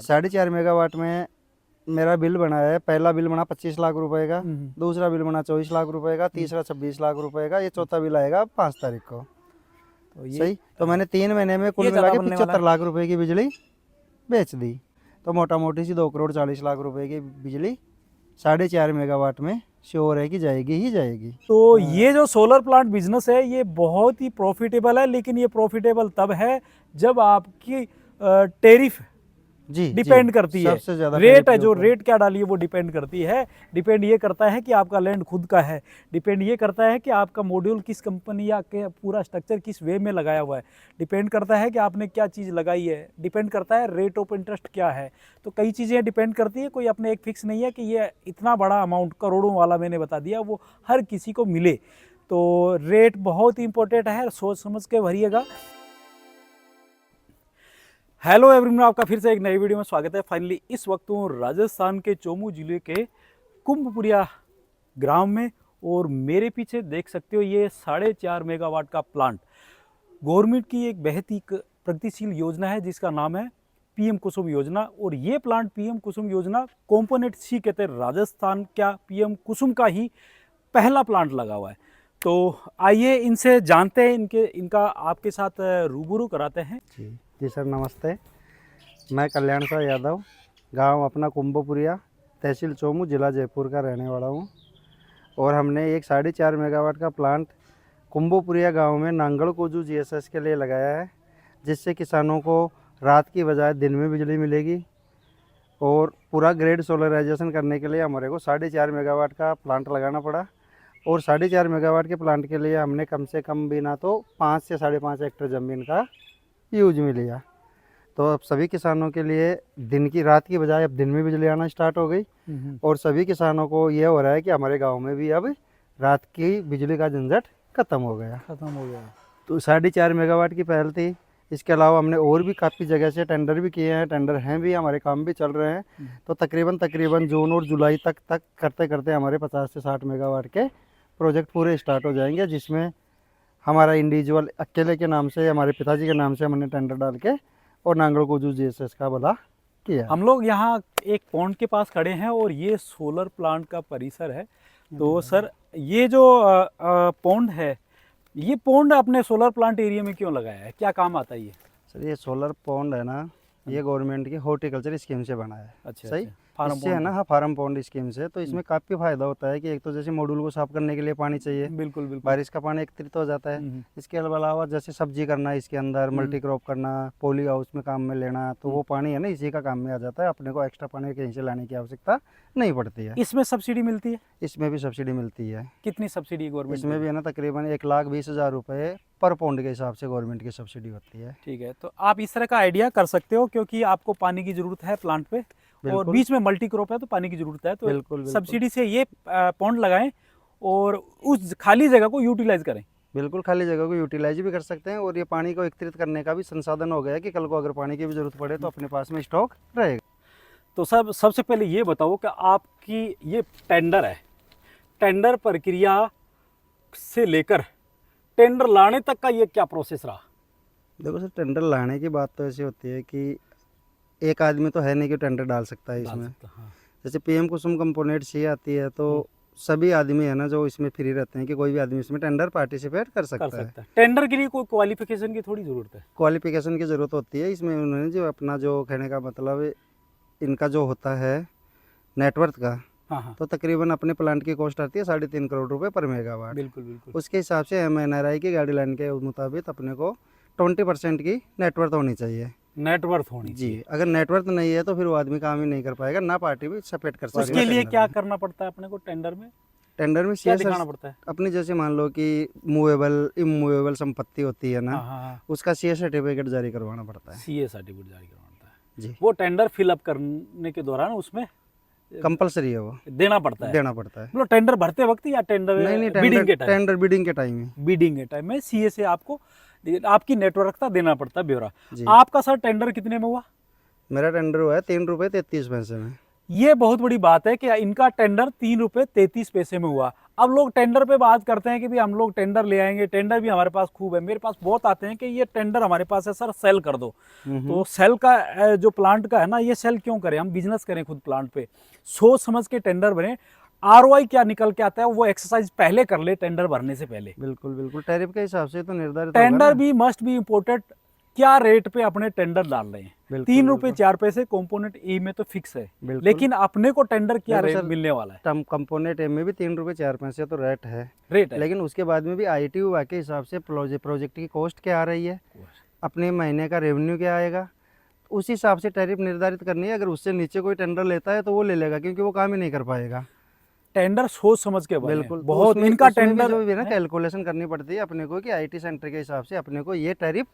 4.5 megawatt में मेरा bill बना है। पहला बिल बना 25 लाख रुपए का, दूसरा बिल बना 24 लाख रुपए का, तीसरा 26 लाख रुपए का, ये चौथा बिल आएगा 5 तारीख को। तो ये सही। तो मैंने 3 महीने में कुल ये मिला के ज्यादा बनने वाला 75 लाख रुपए की बिजली बेच दी। तो मोटा मोटी सी 2 करोड़ 40 लाख रुपए की बिजली 4.5 मेगावाट में श्योर है कि जाएगी ही जाएगी। तो ये जो सोलर प्लांट बिजनेस है ये बहुत ही प्रॉफिटेबल है, लेकिन ये प्रॉफिटेबल तब है जब आपकी टैरिफ जी डिपेंड करती है। सबसे ज्यादा रेट है, tariff जो के ऊपर। रेट क्या डाली है वो डिपेंड करती है। डिपेंड ये करता है कि आपका लैंड खुद का है, डिपेंड ये करता है कि आपका मॉड्यूल किस कंपनी या के पूरा स्ट्रक्चर किस वे में लगाया हुआ है, डिपेंड करता है कि आपने क्या चीज़ लगाई है, डिपेंड करता है रेट ऑफ इंटरेस्ट क्या है। तो कई चीज़ें डिपेंड करती है, कोई अपने एक फिक्स नहीं है कि ये इतना बड़ा अमाउंट करोड़ों वाला मैंने बता दिया वो हर किसी को मिले। तो रेट बहुत ही इंपॉर्टेंट है, सोच समझ के भरिएगा। हेलो एवरीवन, आपका फिर से एक नई वीडियो में स्वागत है। फाइनली इस वक्त हूँ राजस्थान के चोमू जिले के कुंभपुरिया ग्राम में, और मेरे पीछे देख सकते हो ये 4.5 मेगावाट का प्लांट गवर्नमेंट की एक बहुत ही प्रगतिशील योजना है जिसका नाम है पीएम कुसुम योजना। और ये प्लांट पीएम कुसुम योजना कंपोनेंट सी कहते हैं, राजस्थान का पीएम कुसुम का ही पहला प्लांट लगा हुआ है। तो आइए इनसे जानते हैं, इनका आपके साथ रूबरू कराते हैं। जी सर, नमस्ते। मैं कल्याण साह यादव, गांव अपना कुंभपुरिया, तहसील चोमू, जिला जयपुर का रहने वाला हूं। और हमने एक 4.5 मेगावाट का प्लांट कुंभपुरिया गांव में नांगल कोजू जीएसएस के लिए लगाया है, जिससे किसानों को रात की बजाय दिन में बिजली मिलेगी। और पूरा ग्रेड सोलराइजेशन करने के लिए हमारे को 4.5 मेगावाट का प्लांट लगाना पड़ा। और 4.5 मेगावाट के प्लांट के लिए हमने कम से कम भी ना तो 5 से 5.5 हेक्टेयर ज़मीन का यूज में लिया। तो अब सभी किसानों के लिए दिन की रात की बजाय अब दिन में बिजली आना स्टार्ट हो गई। और सभी किसानों को ये हो रहा है कि हमारे गांव में भी अब रात की बिजली का झंझट खत्म हो गया। तो 4.5 मेगावाट की पहल थी। इसके अलावा हमने और भी काफ़ी जगह से टेंडर भी किए हैं, टेंडर हैं भी, हमारे काम भी चल रहे हैं। तो तकरीबन जून और जुलाई तक करते करते हमारे 50 से 60 मेगावाट के प्रोजेक्ट पूरे स्टार्ट हो जाएंगे, जिसमें हमारा इंडिविजुअल अकेले के नाम से, हमारे पिताजी के नाम से हमने टेंडर डाल के और नांगल कोजू जीएसएस का भला किया। हम लोग यहाँ एक पॉन्ड के पास खड़े हैं और ये सोलर प्लांट का परिसर है। तो सर ये जो पॉन्ड है, ये पॉन्ड अपने सोलर प्लांट एरिया में क्यों लगाया है, क्या काम आता है ये? सर ये सोलर पॉन्ड है ना, ये गवर्नमेंट की हॉर्टिकल्चर स्कीम से बना है। अच्छा, सही। फार्म इससे है ना, हाँ, फार्म पॉन्ड स्कीम से। तो इसमें काफ़ी फायदा होता है कि एक तो जैसे मॉड्यूल को साफ करने के लिए पानी चाहिए, बिल्कुल बिल्कुल, बारिश का पानी एकत्रित हो जाता है। इसके अलावा जैसे सब्जी करना, इसके अंदर मल्टी क्रॉप करना, पॉली हाउस में काम में लेना, तो वो पानी है ना इसी का काम में आ जाता है। अपने को एक्स्ट्रा पानी कहीं से लाने की आवश्यकता नहीं पड़ती है। इसमें सब्सिडी मिलती है? इसमें भी सब्सिडी मिलती है। कितनी सब्सिडी गवर्नमेंट? इसमें भी है ना तकरीबन 1,20,000 रुपये पर पौंड के हिसाब से गवर्नमेंट की सब्सिडी होती है। ठीक है, तो आप इस तरह का आइडिया कर सकते हो क्योंकि आपको पानी की जरूरत है प्लांट पे, और बीच में मल्टी क्रॉप है तो पानी की जरूरत है। तो बिल्कुल सब्सिडी से ये पॉन्ड लगाएं और उस खाली जगह को यूटिलाइज करें। बिल्कुल, खाली जगह को यूटिलाइज भी कर सकते हैं, और ये पानी को एकत्रित करने का भी संसाधन हो गया है कि कल को अगर पानी की भी जरूरत पड़े तो अपने पास में स्टॉक रहेगा। तो सबसे पहले ये बताओ कि आपकी ये टेंडर है, टेंडर प्रक्रिया से लेकर टेंडर लाने तक का ये क्या प्रोसेस रहा? देखो सर, टेंडर लाने की बात तो ऐसी होती है कि एक आदमी तो है नहीं कि टेंडर डाल सकता है इसमें। हाँ। जैसे पीएम कुसुम कंपोनेंट सी आती है तो सभी आदमी है ना जो इसमें फ्री रहते हैं कि कोई भी आदमी इसमें टेंडर पार्टिसिपेट कर सकता है। टेंडर के लिए कोई क्वालिफिकेशन की थोड़ी ज़रूरत है? क्वालिफिकेशन की ज़रूरत होती है। इसमें उन्होंने जो अपना जो कहने का मतलब इनका जो होता है नेटवर्क का, हाँ। तो तकरीबन अपने प्लांट की कॉस्ट आती है 3.5 करोड़ रुपए पर मेगावाट। बिल्कुल। उसके हिसाब से MNRI की गाइडलाइन के मुताबिक अपने को 20% की नेटवर्थ होनी चाहिए। नेटवर्थ होनी जी। अगर नेटवर्थ नहीं है तो फिर वो आदमी काम ही नहीं कर पाएगा, ना पार्टी भी सपोर्ट कर पाएगा। उसके लिए क्या करना पड़ता है अपने को टेंडर में? टेंडर में क्या दिखाना पड़ता है? अपनी जैसे मान लो कि मूवेबल इमूवेबल संपत्ति होती है ना, हाँ। उसका CA सर्टिफिकेट जारी करवाना पड़ता है। CA सर्टिफिकेट जारी करवाना पड़ता है जी। वो टेंडर फिलअप करने के दौरान उसमें कंपलसरी है, वो देना पड़ता है। मतलब टेंडर भरते वक्त या टेंडर नहीं, बिडिंग के टाइम? टेंडर बिडिंग के टाइम में, बिडिंग के टाइम में CA से आपको आपकी नेटवर्क का देना पड़ता है ब्यौरा। जी। आपका सर टेंडर कितने में हुआ? मेरा टेंडर हुआ है 3 रुपये 33 पैसे में। ये बहुत बड़ी बात है कि इनका टेंडर 3 रुपये 33 पैसे में हुआ। अब लोग टेंडर पे बात करते हैं कि भाई हम लोग टेंडर ले आएंगे, टेंडर भी हमारे पास खूब है। मेरे पास बहुत आते हैं कि ये टेंडर हमारे पास है सर, सेल कर दो। तो सेल का जो प्लांट का है ना, ये सेल क्यों करें, हम बिजनेस करें खुद प्लांट पे। सोच समझ के टेंडर बने। आरओआई क्या निकल के आता है वो एक्सरसाइज पहले कर ले टेंडर भरने से पहले। बिल्कुल बिल्कुल, टैरिफ के हिसाब से तो निर्धारित होगा टेंडर ना। भी मस्ट बी इम्पोर्टेड, क्या रेट पे अपने टेंडर डाल रहे हैं। बिल्कुल, 3 रुपये 4 पैसे कंपोनेंट ए में तो फिक्स है, बिल्कुल। लेकिन अपने को टेंडर क्या देखो रेट सर, मिलने वाला है, कंपोनेंट एम में भी 3 रुपये 4 पैसे तो रेट है, रेट है। लेकिन उसके बाद में भी ITU के हिसाब से प्रोजेक्ट की कॉस्ट क्या आ रही है, अपने महीने का रेवेन्यू क्या आएगा, उस हिसाब से टैरिफ निर्धारित करनी है। अगर उससे नीचे कोई टेंडर लेता है तो वो ले लेगा, क्योंकि वो काम ही नहीं कर पाएगा। टेंडर सोच समझ के बने। बिल्कुल, तो बहुत उसमें- इनका उसमें भी टेंडर जो भी है ना कैलकुलेशन करनी पड़ती है अपने को कि IT सेंटर के हिसाब से अपने को ये टैरिफ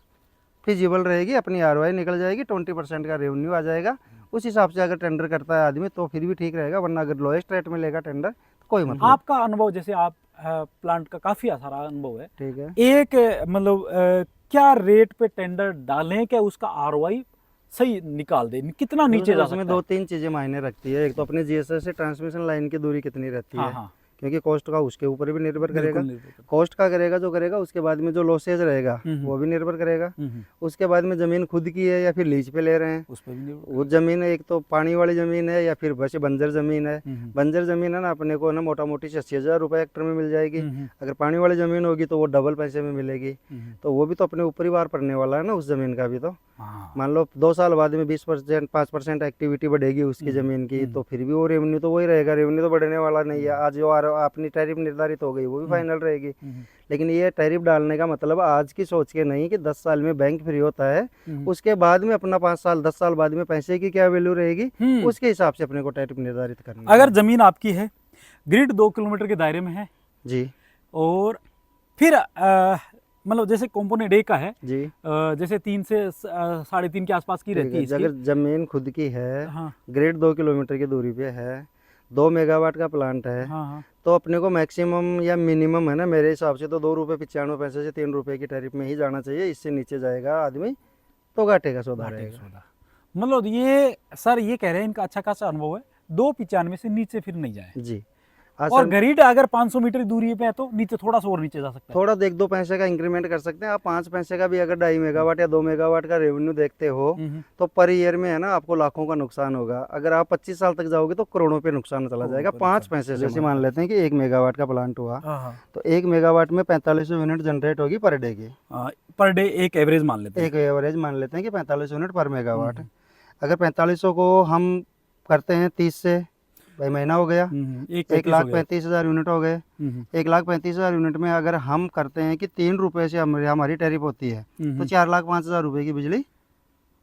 फिजिबल रहेगी, अपनी ROI निकल जाएगी, 20% का रेवेन्यू आ जाएगा। उस हिसाब से अगर टेंडर करता है आदमी तो फिर भी ठीक रहेगा, वरना अगर लोएस्ट रेट में लेगा टेंडर तो कोई मतलब। आपका अनुभव, जैसे आप प्लांट का काफी सारा अनुभव है, ठीक है, एक मतलब क्या रेट पे टेंडर डालें कि उसका आरओआई सही निकाल दे, कितना नीचे जा उसमें सकता है? 2-3 चीज़ें मायने रखती है। एक तो अपने GSS से ट्रांसमिशन लाइन की दूरी कितनी रहती हाँ है, हाँ, क्योंकि कॉस्ट का उसके ऊपर भी निर्भर करेगा। बिल्कुल निर्भर करता कॉस्ट का करेगा जो करेगा, उसके बाद में जो लॉसेज रहेगा वो भी निर्भर करेगा। है। उसके बाद में ज़मीन खुद की है या फिर लीज पे ले रहे हैं, उस पर भी निर्भर वो ज़मीन एक तो पानी वाली ज़मीन है या फिर वैसे बंजर ज़मीन है। करता बंजर ज़मीन है ना, अपने को ना मोटा मोटी 80,000 रुपये हेक्टर में मिल जाएगी। है। अगर पानी वाली ज़मीन होगी तो वो डबल पैसे में मिलेगी। तो वो भी तो अपने ऊपर ही बार पड़ने वाला है ना उस ज़मीन का भी। तो हाँ, मान लो 2 साल बाद में 20% 5% एक्टिविटी बढ़ेगी उसकी ज़मीन की, तो फिर भी वो रेवेन्यू तो वही रहेगा, रेवेन्यू तो बढ़ने वाला नहीं है। आज जो अपनी टैरिफ निर्धारित हो गई वो भी फाइनल रहेगी। लेकिन ये टैरिफ डालने का मतलब आज की सोच के नहीं कि 10 साल में बैंक फ्री होता है, उसके बाद में अपना 5 साल 10 साल बाद में पैसे की क्या वैल्यू रहेगी, उसके हिसाब से अपने को टैरिफ निर्धारित करना है। अगर जमीन आपकी है, ग्रिड 2 किलोमीटर के दायरे में है, जी और फिर मतलब जैसे कंपोनेंट ए का है, जी, जैसे 3 से 3.5 के आसपास की रहती है ठीक है। अगर इसकी। जमीन खुद की है, हाँ ग्रेड 2 किलोमीटर की दूरी पे है, 2 मेगावाट का प्लांट है, हाँ हाँ, तो अपने को मैक्सिमम या मिनिमम है ना, मेरे हिसाब से तो 2 रुपये 95 पैसे से 3 रुपये की टैरिफ में ही जाना चाहिए। इससे नीचे जाएगा आदमी तो घाटे का सौदा रहेगा। मतलब ये सर ये कह रहे हैं इनका अच्छा खासा अनुभव है, 2.95 से नीचे फिर नहीं जाए। जी, और आसान, ग्रिड अगर 500 मीटर दूरी पे है तो नीचे थोड़ा सा और नीचे जा सकता है। थोड़ा 1-2 पैसे का इंक्रीमेंट कर सकते हैं आप। 5 पैसे का भी अगर 2.5 मेगावाट या 2 मेगावाट का रेवेन्यू देखते हो तो पर ईयर में है ना आपको लाखों का नुकसान होगा। अगर आप 25 साल तक जाओगे तो करोड़ों पे नुकसान चला जाएगा 5 पैसे से। जैसे मान लेते हैं कि 1 मेगावाट का प्लांट हुआ, तो 1 मेगावाट में 4500 यूनिट जनरेट होगी पर डे की। पर डे एक एवरेज मान लेते हैं। एक एवरेज मान लेते हैं कि 45 यूनिट पर मेगावाट। अगर 4500 को हम करते हैं 30 से, भाई महीना हो गया, 1,35,000 यूनिट हो गए। 1,35,000 यूनिट में अगर हम करते हैं कि 3 रुपये से हमारी टैरिफ होती है, तो 4,05,000 रुपये की बिजली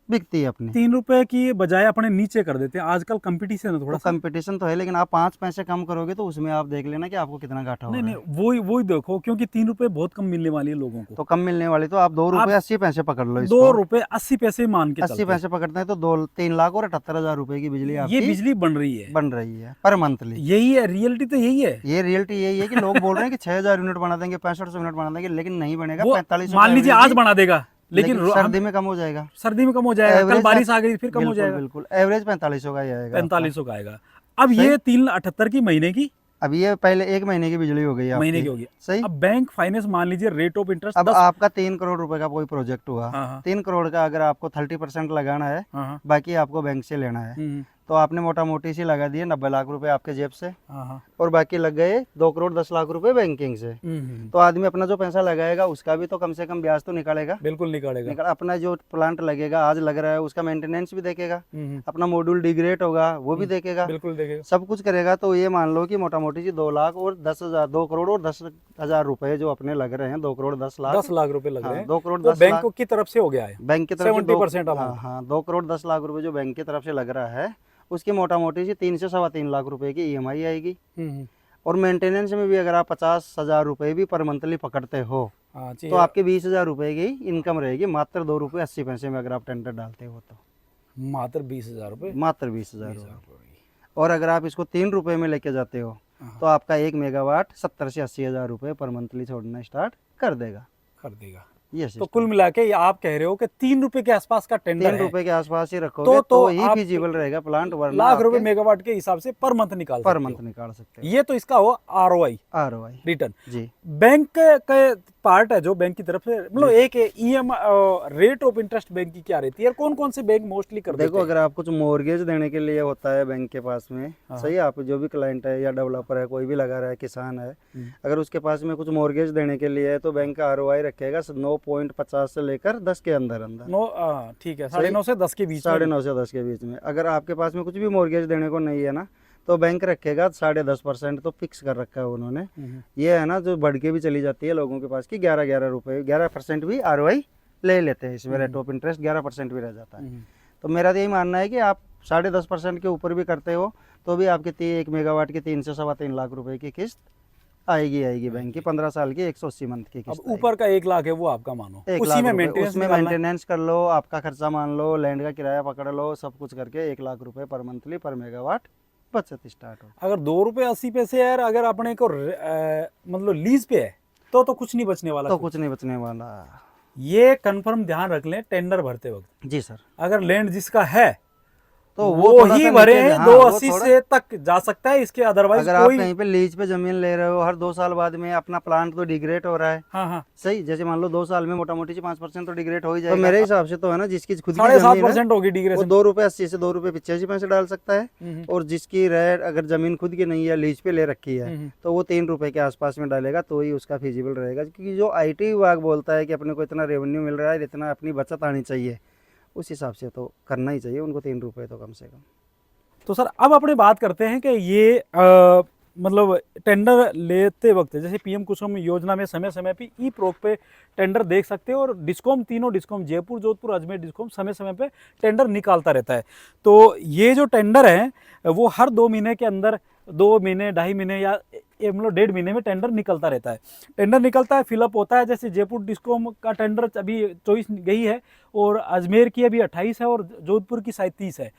बिकती है अपनी। 3 रुपए की बजाय अपने नीचे कर देते हैं। आजकल कंपटीशन है थोड़ा सा। कंपटीशन तो है, लेकिन आप 5 पैसे कम करोगे तो उसमें आप देख लेना कि आपको कितना घाटा हो नहीं रहा नहीं, है। वही देखो, क्योंकि 3 रुपए बहुत कम मिलने वाली है लोगों को। तो कम मिलने वाली तो आप 2 रुपये 80 पैसे पकड़ लो। 2 रुपए 80 पैसे मान के 80 पैसे पकड़ते हैं तो 3,78,000 रुपये की बिजली ये आपकी बिजली बन रही है, बन रही है पर मंथली। यही है रियलिटी, तो यही है। ये रियलिटी यही है कि लोग बोल रहे हैं कि 6,000 यूनिट बना देंगे, 6500 यूनिट बना देंगे, लेकिन नहीं बनेगा। वो 4500 मान लीजिए आज बना देगा, लेकिन सर्दी में कम हो जाएगा, सर्दी में कम हो जाएगा, कल Average बारिश आ गई फिर कम हो बिल्कुल जाएगा, बिल्कुल एवरेज 4500 का ही आएगा। 4500 का आएगा। अब ये 3,78 की महीने की, अब ये पहले 1 महीने की बिजली हो गई आपकी, महीने की होगी। सही। अब बैंक फाइनेंस मान लीजिए रेट ऑफ इंटरेस्ट अब 10। आपका 3 करोड़ रुपए का कोई प्रोजेक्ट हुआ, हाँ हाँ 3 करोड़ का अगर आपको 30% लगाना है, हाँ बाकी आपको बैंक से लेना है, तो आपने मोटा मोटी सी लगा दिए 90 लाख रुपए आपके जेब से, हाँ, और बाकी लग गए 2 करोड़ 10 लाख रुपए बैंकिंग से। तो आदमी अपना जो पैसा लगाएगा उसका भी तो कम से कम ब्याज तो निकालेगा। बिल्कुल निकालेगा। अपना जो प्लांट लगेगा आज लग रहा है उसका मेंटेनेंस भी देखेगा, अपना मॉड्यूल डिग्रेड होगा वो भी देखेगा, बिल्कुल देखेगा, सब कुछ करेगा। तो ये मान लो कि मोटा मोटी सी 2 लाख और 10,000, 2 करोड़ और 10,000 रुपए जो अपने लग रहे हैं, 2 करोड़ 10 लाख, 10 लाख रुपए लग रहे हैं। 2 करोड़ तो 10 बैंक लाख की तरफ से हो गया है, बैंक की तरफ से 70% हाँ 2 करोड़ 10 लाख रुपए जो बैंक की तरफ से लग रहा है, उसकी मोटा मोटी सी 3 से 3.25 लाख रुपए की EMI आएगी। और मेंटेनेंस में भी अगर आप 50,000 रुपए भी पर मंथली पकड़ते हो तो आपके 20,000 रुपए की इनकम रहेगी मात्र 2 रुपये 80 पैसे में, अगर आप टेंडर डालते हो तो मात्र 20,000 रुपए, मात्र 20,000 रुपये। और अगर आप इसको 3 रुपये में लेके जाते हो तो आपका 1 मेगावाट 70 से 80,000 रुपये पर मंथली छोड़ना स्टार्ट कर देगा। यस। तो कुल मिला के ये आप कह रहे हो कि 3 रुपए के आसपास का टेंडर 3 है, रुपए के आसपास ही रखोगे तो तो ही आप फिजिबल रहेगा प्लांट, वरना लाख रुपए आपके मेगावाट के हिसाब से पर मंथ निकाल पर सकते मंथ हो। निकाल सकते हो। ये तो इसका हो आरओआई, आरओआई रिटर्न। जी। बैंक के पार्ट है जो बैंक की तरफ से, मतलब जी। एक EM rate of interest bank की क्या रहती है, और कौन कौन से बैंक मोस्टली कर देते देखो, हैं? अगर आप कुछ मॉर्गेज देने के लिए होता है बैंक के पास में, हाँ। सही है, आप जो भी क्लाइंट है या डेवलपर है, कोई भी लगा रहा है, किसान है, अगर उसके पास में कुछ मॉर्गेज देने के लिए है तो बैंक का आरओआई रखेगा 9.50 से लेकर 10 के अंदर अंदर। ठीक है, 9.5 से 10 के बीच में। 9.5 से 10 के बीच में। अगर आपके पास में कुछ भी मॉर्गेज देने को नहीं है ना, तो बैंक रखेगा 10.5%, तो फिक्स कर रखा है उन्होंने। ये है ना, जो बढ़ के भी चली जाती है लोगों के पास की 11 रुपए, 11% भी आरओआई ले लेते हैं इसमें, रेट ऑफ इंटरेस्ट 11% भी रह जाता है। तो मेरा तो यही मानना है कि आप 10.5% के ऊपर भी करते हो तो भी आपके 1 मेगावाट की 3 से 3.25 लाख रुपए की किस्त आएगी बैंक की, 15 साल की 180 मंथ की अब किस्त ऊपर का 1 लाख है वो आपका मानो, 1 उसी लाख में रुपए, मेंटेनेंस उसमें निकालना है। मेंटेनेंस कर लो, आपका खर्चा मान लो, लैंड का किराया पकड़ लो, सब कुछ करके 1 लाख रुपए पर मंथली पर मेगावाट बचत स्टार्ट हो। अगर 2 रुपये 80 पैसे यार, अगर अपने को मतलब लीज पे है तो कुछ नहीं बचने वाला। तो कुछ नहीं बचने वाला। ये कंफर्म ध्यान रख लें टेंडर भरते वक्त। जी सर। अगर लैंड जिसका है तो वो थोड़ा ही सा भरे नीचे, हैं, हाँ, 280 वो थोड़ा, से तक जा सकता है, इसके अदरवाइज अगर आप कोई। कहीं पे लीज पे जमीन ले रहे हो, हर 2 साल बाद में अपना प्लांट तो डिग्रेड हो रहा है। हाँ हाँ, सही, जैसे मान लो 2 साल में मोटा मोटी 5% तो डिग्रेड हो ही जाएगा। तो मेरे हिसाब से तो है ना, जिसकी खुद की जमीन है 7.5% होगी वो डिग्रेशन। 2 रुपए 80 से 2 रुपए 85 पैसे डाल सकता है, और जिसकी रेट अगर जमीन खुद की नहीं है, लीज पे ले रखी है, तो वो 3 रुपए के आसपास में डालेगा, तो ही उसका फिजिबल रहेगा। क्योंकि जो आईटी विभाग बोलता है कि अपने को इतना रेवेन्यू मिल रहा है, इतना अपनी बचत आनी चाहिए, उस हिसाब से तो करना ही चाहिए उनको 3 रुपए तो कम से कम। तो सर अब अपने बात करते हैं कि ये मतलब टेंडर लेते वक्त जैसे पीएम कुसुम योजना में समय समय पे ई प्रोक पे टेंडर देख सकते हो, और डिस्कॉम, तीनों डिस्कॉम, जयपुर, जोधपुर, अजमेर डिस्कॉम समय समय पे टेंडर निकालता रहता है। तो ये जो टेंडर है वो हर 2 महीने के अंदर, 2 महीने, 2.5 महीने या मतलब 1.5 महीने में टेंडर निकलता रहता है। टेंडर निकलता है, फिलअप होता है। जैसे जयपुर डिस्कॉम का टेंडर अभी 24 गई है, और अजमेर की अभी 28 है, और जोधपुर की शायद 30 है।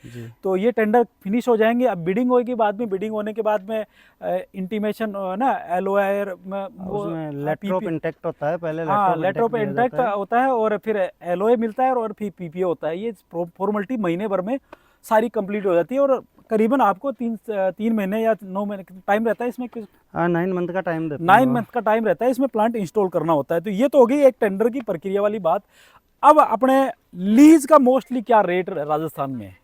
तो ये टेंडर फिनिश हो जाएंगे। अब बिडिंग होगी, बाद में बिडिंग होने के बाद में इंटीमेशन ना, LOI उसमें लेटर ऑफ इंटेक्ट होता है पहले, लेटर ऑफ इंटेक्ट होता है, और फिर LOI मिलता है, और फिर PPA होता है। ये फॉर्मेलिटी महीने भर में सारी कंप्लीट हो जाती है, और करीबन आपको 3 महीने या 9 महीने टाइम रहता है इसमें। 9 मंथ का टाइम देता है। 9 मंथ का टाइम रहता है इसमें प्लांट इंस्टॉल करना होता है। तो ये तो हो गई एक टेंडर की प्रक्रिया वाली बात। अब अपने लीज का मोस्टली क्या रेट राजस्थान में है?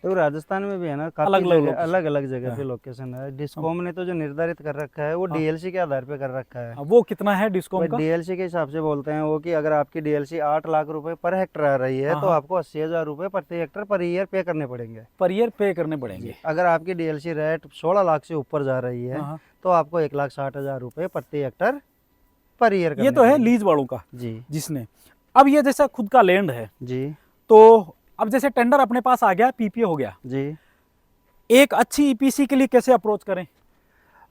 तो राजस्थान में भी है ना, अलग काफी अलग अलग अलग जगह पे लोकेशन है। डिस्कॉम ने तो जो निर्धारित कर रखा है वो डीएलसी के आधार पे कर रखा है। वो कितना है डिस्कॉम का? डीएलसी के हिसाब से बोलते हैं वो, कि अगर आपकी डीएलसी 8 लाख रुपए पर हेक्टर आ रही है, तो आपको 80,000 रुपए प्रति हेक्टर पर ईयर पे करने पड़ेंगे। पर ईयर पे करने पड़ेंगे। अगर आपकी डीएलसी रेट 16 लाख से ऊपर जा रही है, तो आपको 1,60,000 रुपए प्रति हेक्टर पर ईयर। ये तो है लीज वालों का जी। जिसने, अब ये जैसा खुद का लैंड है जी, तो अब जैसे टेंडर अपने पास आ गया, PPA हो गया जी। एक अच्छी EPC के लिए कैसे अप्रोच करें?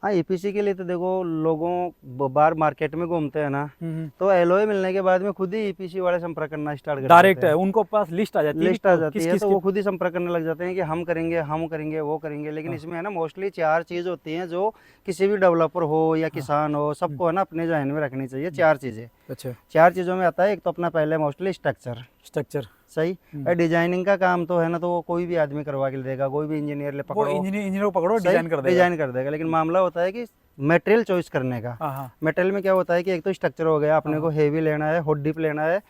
हाँ, ईपीसी के लिए तो देखो, लोगों बाहर मार्केट में घूमते हैं ना, तो एलओए मिलने के बाद में खुद ही ईपीसी वाले संपर्क करना स्टार्ट कर डायरेक्ट है, उनको पास लिस्ट आ जाती है, लिस्ट आ जाती है, तो वो खुद ही संपर्क करने लग जाते हैं कि हम करेंगे वो करेंगे। लेकिन इसमें है ना, मोस्टली 4 चीज़ होती हैं जो किसी भी डेवलपर हो या किसान हो, सबको है ना अपने जहन में रखनी चाहिए। 4 चीज़ें। अच्छा, 4 चीज़ों में आता है, एक तो अपना पहले मोस्टली स्ट्रक्चर सही। डिजाइनिंग का काम तो है ना, तो वो कोई भी आदमी करवा के देगा, कोई भी इंजीनियर ले पकड़ो, इंजीनियर को पकड़ो, डिजाइन कर देगा। लेकिन मामला होता है कि मटेरियल चॉइस करने का। मटेरियल में क्या होता है कि एक तो स्ट्रक्चर हो गया, अपने को हेवी लेना है, हॉट डिप लेना है,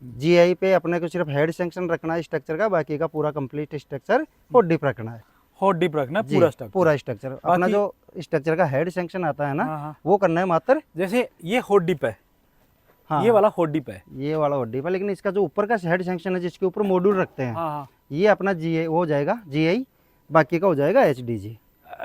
जीआई पे अपने को सिर्फ हेड सेक्शन रखना है स्ट्रक्चर का, बाकी का पूरा कंप्लीट स्ट्रक्चर हॉट डिप रखना है। हॉट डिप रखना पूरा स्ट्रक्चर। अपना जो स्ट्रक्चर का हेड सेक्शन आता है ना, वो करना है मात्र। जैसे ये हॉट डिप है, ये वाला हॉट डिप है, ये वाला हॉट डिप है, लेकिन इसका जो ऊपर का हेड सेक्शन है जिसके ऊपर मॉड्यूल रखते हैं, ये अपना जीआई हो जाएगा, जीआई, बाकी का हो जाएगा एचडीजी,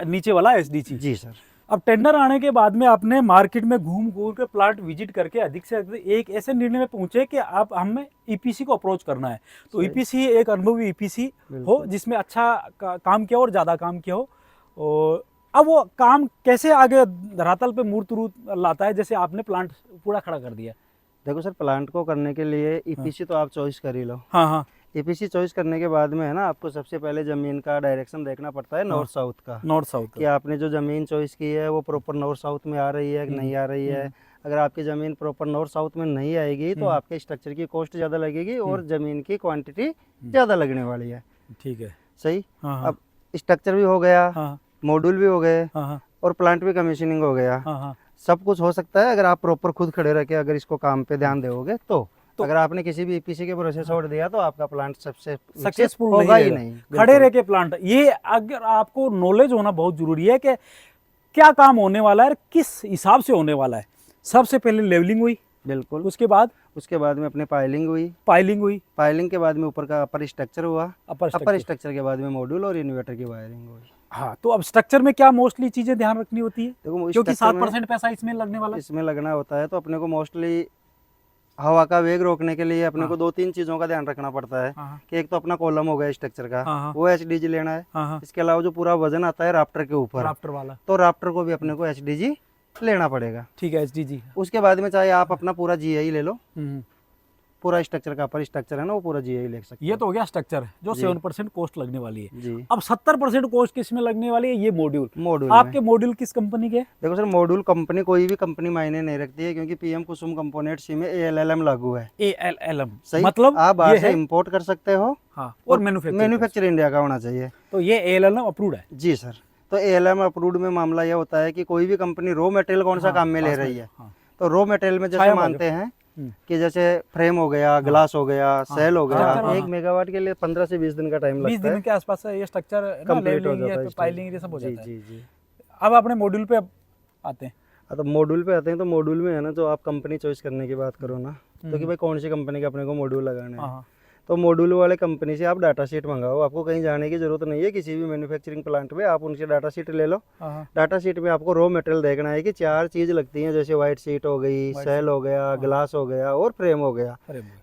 नीचे वाला एचडीजी। जी सर। अब टेंडर आने के बाद में आपने मार्केट में घूम के प्लांट विजिट करके अधिक से अधिक एक ऐसे निर्णय में पहुंचे कि आप हमें ईपीसी को अप्रोच करना है। तो ईपीसी एक अनुभवी ईपीसी हो जिसमें अच्छा काम किया और ज़्यादा काम किया हो, और अब वो काम कैसे आगे धरातल पे मूर्त रूप लाता है, जैसे आपने प्लांट पूरा खड़ा कर दिया। देखो सर, प्लांट को करने के लिए ईपीसी तो आप चॉइस कर ही लो। हाँ। ईपीसी चॉइस करने के बाद में है ना, आपको सबसे पहले जमीन का डायरेक्शन देखना पड़ता है, नॉर्थ साउथ का। नॉर्थ साउथ कि आपने जो जमीन चॉइस की है वो प्रॉपर नॉर्थ साउथ में आ रही है कि नहीं आ रही है। अगर आपकी ज़मीन प्रॉपर नॉर्थ साउथ में नहीं आएगी तो आपके स्ट्रक्चर की कॉस्ट ज़्यादा लगेगी और ज़मीन की क्वांटिटी ज़्यादा लगने वाली है। ठीक है। सही। हाँ हाँ अब स्ट्रक्चर भी हो गया, हाँ मॉड्यूल भी हो गए हाँ हाँ और प्लांट भी कमीशनिंग हो गया। हाँ हाँ। सब कुछ हो सकता है अगर आप प्रॉपर खुद खड़े रह के अगर इसको काम पे ध्यान दोगे तो अगर आपने किसी भी ईपीसी के भरोसे छोड़ दिया तो आपका प्लांट सबसे सक्सेसफुल होगा ही रहेगा। नहीं। खड़े बिल्कुल। रह के प्लांट, ये अगर आपको नॉलेज होना बहुत जरूरी है कि क्या काम होने वाला है, किस हिसाब से होने वाला है। सबसे पहले लेवलिंग हुई, बिल्कुल। उसके बाद में अपने पाइलिंग हुई, पाइलिंग के बाद में ऊपर का अपर स्ट्रक्चर हुआ, अपर स्ट्रक्चर के बाद में मॉड्यूल और इन्वर्टर की वायरिंग हुई। हाँ, तो अब स्ट्रक्चर में क्या मोस्टली चीजें ध्यान रखनी होती है, देखो क्योंकि structure 7% पैसा इसमें लगने वाला है। इसमें लगना होता है तो अपने को मोस्टली हवा का वेग रोकने के लिए अपने को 2-3 चीज़ों का ध्यान रखना पड़ता है कि एक तो अपना कॉलम हो गया स्ट्रक्चर का, वो एचडीजी लेना है। इसके अलावा जो पूरा वजन आता है राफ्टर के ऊपर, राफ्टर वाला, तो राफ्टर को भी अपने को एचडीजी लेना पड़ेगा। ठीक है, एचडीजी। उसके बाद में चाहे आप अपना पूरा जीआई ले लो, पूरा स्ट्रक्चर का अपर स्ट्रक्चर है ना वो पूरा जीआई ले सकते ये तो हो गया स्ट्रक्चर जो 7% कॉस्ट लगने वाली है जी। अब 70% कॉस्ट किस में लगने वाली है, ये मॉड्यूल। आपके मॉड्यूल किस कंपनी के? देखो सर, मॉड्यूल कंपनी कोई भी कंपनी मायने नहीं रखती है क्योंकि पीएम कुसुम कंपोनेंट सी में ALLM लागू है। ALLM सही, मतलब आप बाहर से इंपोर्ट कर सकते हो। हाँ, और मैन्युफैक्चर इंडिया का होना चाहिए। तो ये ALLM अप्रूव्ड है? जी सर। तो ALLM अप्रूव्ड में मामला यह होता है कि कोई भी कंपनी रॉ मटेरियल कौन सा काम में ले रही है, तो रॉ मटेरियल में जैसे मानते हैं कि जैसे फ्रेम हो गया, ग्लास हो गया, सेल हो गया, 1 मेगावाट के लिए 15 से 20 दिन का टाइम लगता है। 20 दिन के आसपास ये स्ट्रक्चर कंप्लीट हो जाता है, पाइलिंग ये सब हो जाता है। जी जी। अब अपने मॉड्यूल पे आते हैं। तो मॉड्यूल पे आते हैं, तो मॉड्यूल में है ना, जो आप कंपनी चॉइस करने की बात करो ना, तो कि भाई कौन सी कंपनी का अपने को मॉड्यूल लगाना है, तो मॉड्यूल वाले कंपनी से आप डाटा शीट मंगाओ। आपको कहीं जाने की जरूरत नहीं है, किसी भी मैन्युफैक्चरिंग प्लांट में आप उनसे डाटा शीट ले लो। डाटा शीट में आपको रॉ मटेरियल देखना है कि 4 चीज़ लगती हैं, जैसे वाइट शीट हो गई, सेल हो गया, ग्लास हो गया और फ्रेम हो गया।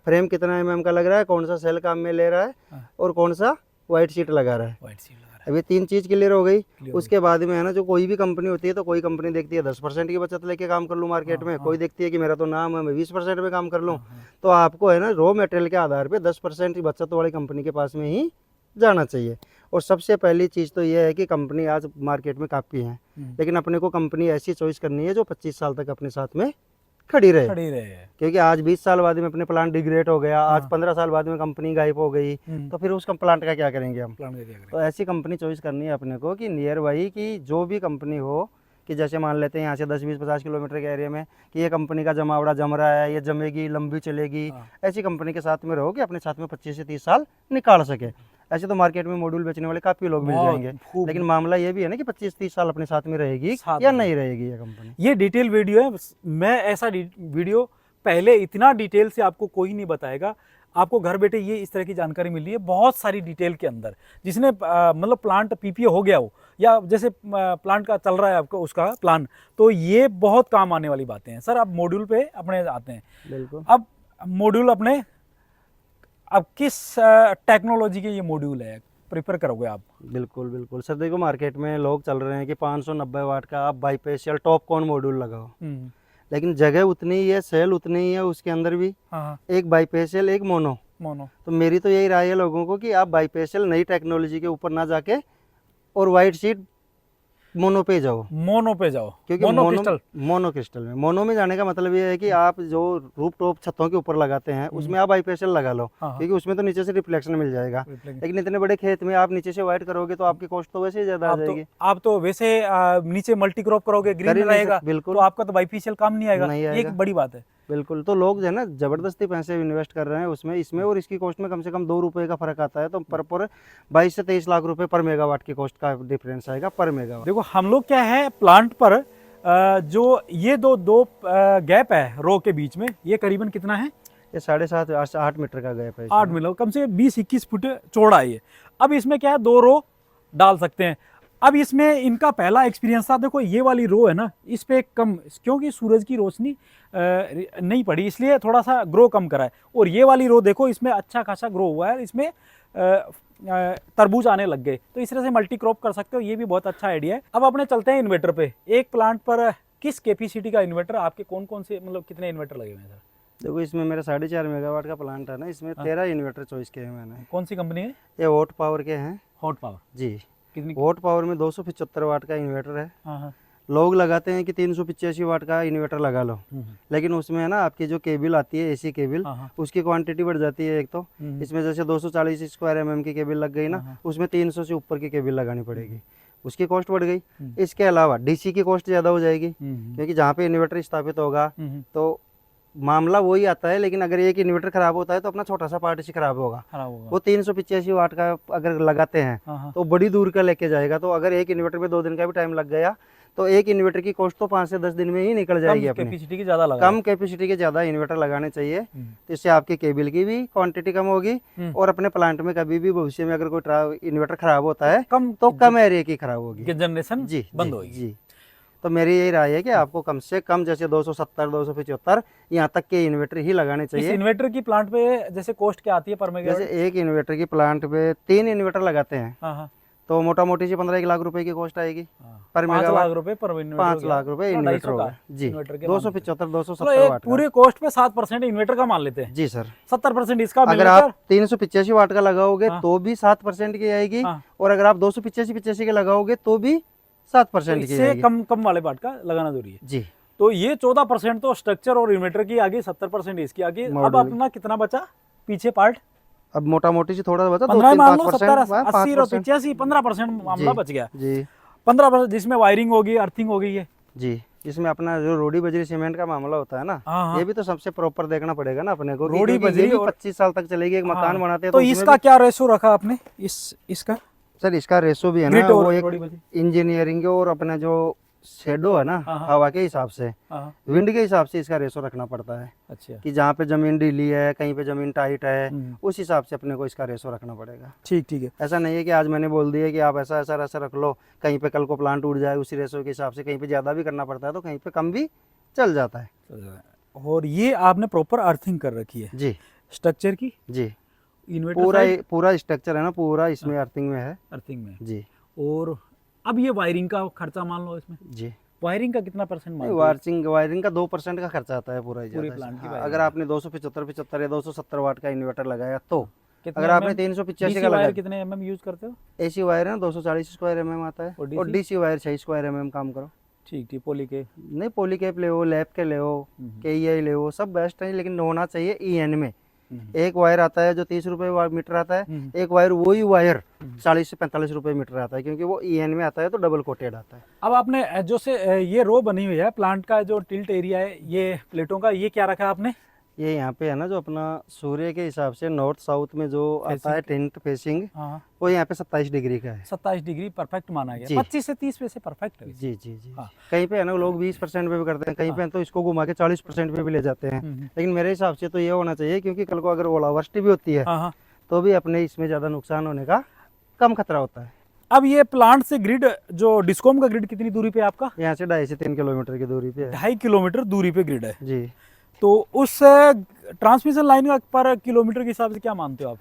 फ्रेम कितना mm का लग रहा है, कौन सा सेल काम में ले रहा है और कौन सा वाइट शीट लगा रहा है। अब ये 3 चीज़ क्लियर हो गई। उसके बाद में है ना, जो कोई भी कंपनी होती है तो कोई कंपनी देखती है 10% की बचत लेके काम कर लूँ मार्केट में, कोई देखती है कि मेरा तो नाम है मैं 20% में काम कर लूँ। तो आपको है ना रॉ मटेरियल के आधार पे 10% की बचत वाली कंपनी के पास में ही जाना चाहिए। और सबसे पहली चीज़ तो ये है कि कंपनी आज मार्केट में काफ़ी है, लेकिन अपने को कंपनी ऐसी चॉइस करनी है जो 25 साल तक अपने साथ में खड़ी रहे। क्योंकि आज 20 साल बाद में अपने प्लांट डिग्रेड हो गया, आज 15 साल बाद में कंपनी गायब हो गई, तो फिर उस प्लांट का क्या करेंगे हम। तो ऐसी कंपनी चॉइस करनी है अपने को कि नियर बाई की जो भी कंपनी हो, कि जैसे मान लेते हैं यहाँ से 10-20-50 किलोमीटर के एरिया में कि ये कंपनी का जमावड़ा जम रहा है, ये जमेगी, लंबी चलेगी, ऐसी कंपनी के साथ में रहो कि अपने साथ में 25 से 30 साल निकाल सके। ऐसे तो मार्केट में मॉड्यूल बेचने वाले काफ़ी लोग मिल जाएंगे, लेकिन मामला ये भी है ना कि 25-30 साल अपने साथ में रहेगी या नहीं रहेगी ये कंपनी। ये डिटेल वीडियो है, मैं ऐसा वीडियो पहले इतना डिटेल से आपको कोई नहीं बताएगा। आपको घर बैठे ये इस तरह की जानकारी मिल रही है बहुत सारी डिटेल के अंदर, जिसने मतलब प्लांट पीपीए हो गया हो या जैसे प्लांट का चल रहा है आपका उसका प्लान, तो ये बहुत काम आने वाली बातें हैं। सर अब मॉड्यूल पे अपने आते हैं। बिल्कुल। अब मॉड्यूल अपने अब किस टेक्नोलॉजी के ये मॉड्यूल है प्रेफर करोगे आप? बिल्कुल बिल्कुल सर, देखो मार्केट में लोग चल रहे हैं कि 590 वाट का आप बाईपेशियल टॉप कॉन मॉड्यूल लगाओ, लेकिन जगह उतनी ही है, सेल उतनी ही है उसके अंदर भी। एक बाईपेशियल एक मोनो। तो मेरी तो यही राय है लोगों को कि आप बाईपेशियल नई टेक्नोलॉजी के ऊपर ना जाके और वाइट शीट मोनो पे जाओ। क्योंकि मोनो क्रिस्टल में मोनो में जाने का मतलब ये है कि आप जो रूफ टॉप छतों के ऊपर लगाते हैं उसमें आप बाईपेशियल लगा लो, क्योंकि उसमें तो नीचे से रिफ्लेक्शन मिल जाएगा। लेकिन इतने बड़े खेत में आप नीचे से व्हाइट करोगे तो आपकी कॉस्ट तो वैसे ही ज्यादा आ जाएगी। आप तो वैसे नीचे मल्टी क्रॉप करोगे, ग्रीन रहेगा, बिल्कुल, तो आपका तो बाईपेशियल काम नहीं आएगा। ये एक बड़ी बात है। बिल्कुल। तो लोग जो है ना जबरदस्ती पैसे इन्वेस्ट कर रहे हैं उसमें, इसमें और इसकी कॉस्ट में कम से कम 2 रुपये का फर्क आता है, तो पर 22 से 23 लाख रुपए पर मेगावाट की कॉस्ट का डिफरेंस आएगा पर मेगावाट। देखो हम लोग क्या है प्लांट पर जो ये दो गैप है रो के बीच में, ये करीबन कितना है? ये 7.5 से 8 मीटर का गैप है। 8 मीटर, कम से 20-21 फुट चौड़ा है ये। अब इसमें क्या है 2 रो डाल सकते हैं। अब इसमें इनका पहला एक्सपीरियंस था, देखो ये वाली रो है ना, इस पे कम, क्योंकि सूरज की रोशनी नहीं पड़ी इसलिए थोड़ा सा ग्रो कम करा है। और ये वाली रो देखो इसमें अच्छा खासा ग्रो हुआ है, इसमें तरबूज आने लग गए। तो इस तरह से मल्टी क्रॉप कर सकते हो, ये भी बहुत अच्छा आइडिया है। अब अपने चलते हैं इन्वर्टर पे। एक प्लांट पर किस कैपेसिटी का इन्वर्टर, आपके कौन कौन से मतलब कितने इन्वर्टर लगे हुए हैं सर? देखो इसमें मेरा 4.5 मेगावाट का प्लांट है ना, इसमें 13 इन्वर्टर चॉइस किए हैं मैंने। कौन सी कंपनी है? ये हॉट पावर के हैं। हॉट पावर जी। कितनी? हॉट पावर में 275 वाट का इन्वर्टर है। हाँ। लोग लगाते हैं कि 385 वाट का इन्वर्टर लगा लो, लेकिन उसमें है ना आपकी जो केबल आती है एसी केबल, हाँ, हाँ। उसकी क्वांटिटी बढ़ जाती है एक तो। इसमें जैसे 240 स्क्वायर एमएम की केबल लग गई ना, उसमें 300 से ऊपर की केबल लगानी पड़ेगी, उसकी कॉस्ट बढ़ गई। इसके अलावा डीसी की कॉस्ट ज़्यादा हो जाएगी, क्योंकि जहाँ पे इन्वर्टर स्थापित होगा तो मामला वही आता है, लेकिन अगर एक इन्वर्टर खराब होता है तो अपना छोटा सा पार्ट खराब होगा। वो 385 वाट का अगर लगाते हैं तो बड़ी दूर का लेके जाएगा, तो अगर एक इन्वर्टर में 2 दिन का भी टाइम लग गया तो एक इन्वर्टर की कॉस्ट तो 5 से 10 दिन में ही निकल जाएगी अपनी। कैपेसिटी की ज़्यादा लगा, कम कैपेसिटी के ज़्यादा इन्वर्टर लगाने चाहिए, तो इससे आपकी केबल की भी क्वांटिटी कम होगी और अपने प्लांट में कभी भी भविष्य में अगर कोई इन्वर्टर खराब होता है तो कम एरिया की खराब होगी, जनरेशन जी बंद होगी। जी। तो मेरी यही राय है कि आपको कम से कम जैसे 270 275 यहाँ तक के इन्वर्टर ही लगाने इस चाहिए। इन्वर्टर की प्लांट पे जैसे कॉस्ट क्या आती है पर मेगावाट? जैसे एक इन्वर्टर की प्लांट पे 3 इन्वर्टर लगाते हैं, हाँ, तो मोटा मोटी सी 15 लाख रुपए की कॉस्ट आएगी पर 5 मेगावाट। लाख रुपए पर इन्वर्टर, 5 लाख रुपए इन्वर्टर होगा जी, 275 270 वाट का। पूरे कॉस्ट पे 7% इन्वर्टर का मान लेते हैं जी सर। 70% इसका अगर आप 385 वाट का लगाओगे तो भी 7% की आएगी, हाँ। और अगर आप 285 के लगाओगे तो भी 7% की इससे आएगी। कम वाले पार्ट का लगाना जरूरी है जी। तो ये 14% तो स्ट्रक्चर और इन्वर्टर की आगे, 70% इसकी आगे। अब अपना कितना बचा पीछे पार्ट? अब मोटा मोटी से थोड़ा बचा, 15 मान लो, 70 5% 80 और 85 15% मामला बच गया जी। 15% जिसमें वायरिंग होगी, अर्थिंग हो गई है जी। इसमें अपना जो रोडी बजरी सीमेंट का मामला होता है ना, हाँ। ये भी तो सबसे प्रॉपर देखना पड़ेगा ना अपने को। रोडी बजरी 25 साल तक चलेगी, एक मकान बनाते हैं तो इसका क्या रेशो रखा आपने इसका? सर इसका रेशो भी है ना, वो एक इंजीनियरिंग और अपना जो शेडो है ना हवा के हिसाब से, विंड के हिसाब से इसका रेशो रखना पड़ता है। अच्छा। कि जहाँ पे जमीन ढीली है, कहीं पे जमीन टाइट है, उस हिसाब से अपने को इसका रेशो रखना पड़ेगा। ठीक है। ऐसा नहीं है कि आज मैंने बोल दिया कि आप ऐसा ऐसा ऐसा रख लो, कहीं पे कल को प्लांट उड़ जाए उसी रेशो के हिसाब से। कहीं पे ज़्यादा भी करना पड़ता है तो कहीं पे कम भी चल जाता है। और ये आपने प्रॉपर अर्थिंग कर रखी है जी, स्ट्रक्चर की? जी। इन्वर्टर पूरा स्ट्रक्चर है ना, पूरा इसमें अर्थिंग में है। अर्थिंग में जी। और अब ये वायरिंग का खर्चा मान लो इसमें। जी। वायरिंग का कितना परसेंट मान? वायरिंग का 2% का खर्चा आता है पूरे प्लांट की। अगर आपने 275 या 270 वाट का इन्वर्टर लगाया तो। अगर आपने 385 का लगाया, कितने एमएम यूज करते हो? एसी वायर है 240 स्क्वायर एमएम आता है, और डीसी वायर 6 स्क्वायर एमएम काम करो। ठीक। पोली के नहीं, पोली कैप ले हो, लैब के ले हो, KEI ले हो, सब बेस्ट है, लेकिन होना चाहिए EN में। एक वायर आता है जो 30 रुपए मीटर आता है, एक वायर वही वायर 40 से 45 रुपए मीटर आता है, क्योंकि वो EN में आता है तो डबल कोटेड आता है। अब आपने जो से ये रो बनी हुई है प्लांट का, जो टिल्ट एरिया है ये प्लेटों का, ये क्या रखा है आपने? ये यहाँ पे है ना, जो अपना सूर्य के हिसाब से नॉर्थ साउथ में जो आता है टेंट फेसिंग, वो यहाँ पे 27 डिग्री का है। 27 डिग्री परफेक्ट माना गया। 25 से 30 वैसे परफेक्ट है। जी जी जी। कहीं पे है ना लोग 20% पे भी करते हैं, कहीं पे तो इसको घुमा के 40% पे भी ले जाते हैं, लेकिन मेरे हिसाब से तो ये होना चाहिए, क्योंकि कल को अगर ओलावृष्टि भी होती है तो भी अपने इसमें ज़्यादा नुकसान होने का कम खतरा होता है। अब ये प्लांट से ग्रिड, जो डिस्कॉम का ग्रिड कितनी दूरी पे है आपका? यहाँ से 2.5 से 3 किलोमीटर की दूरी पे है। 2.5 किलोमीटर दूरी पे ग्रिड है जी। तो उस ट्रांसमिशन लाइन का पर किलोमीटर के हिसाब से क्या मानते हो आप?